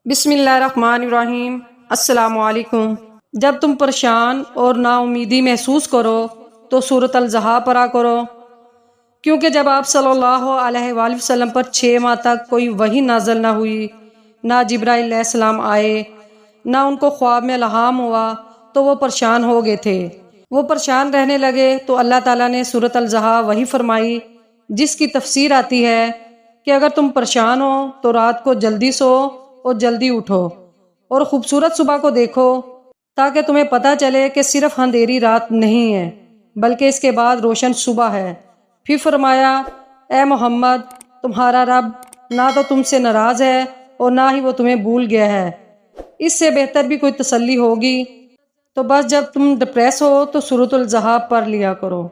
بسم اللہ الرحمن الرحیم۔ السلام علیکم۔ جب تم پریشان اور نا امیدی محسوس کرو تو سورۃ الضحیٰ پڑھا کرو، کیونکہ جب آپ صلی اللہ علیہ وآلہ وسلم پر 6 ماہ تک کوئی وحی نازل نہ ہوئی، نہ جبرائیل علیہ السلام آئے، نہ ان کو خواب میں الہام ہوا، تو وہ پریشان ہو گئے تھے۔ وہ پریشان رہنے لگے تو اللہ تعالیٰ نے سورۃ الضحیٰ وحی فرمائی، جس کی تفسیر آتی ہے کہ اگر تم پریشان ہو تو رات کو جلدی سو اور جلدی اٹھو اور خوبصورت صبح کو دیکھو، تاکہ تمہیں پتہ چلے کہ صرف اندھیری رات نہیں ہے بلکہ اس کے بعد روشن صبح ہے۔ پھر فرمایا، اے محمد، تمہارا رب نہ تو تم سے ناراض ہے اور نہ ہی وہ تمہیں بھول گیا ہے۔ اس سے بہتر بھی کوئی تسلی ہوگی؟ تو بس جب تم ڈپریس ہو تو سورۃ الضحیٰ پڑھ لیا کرو۔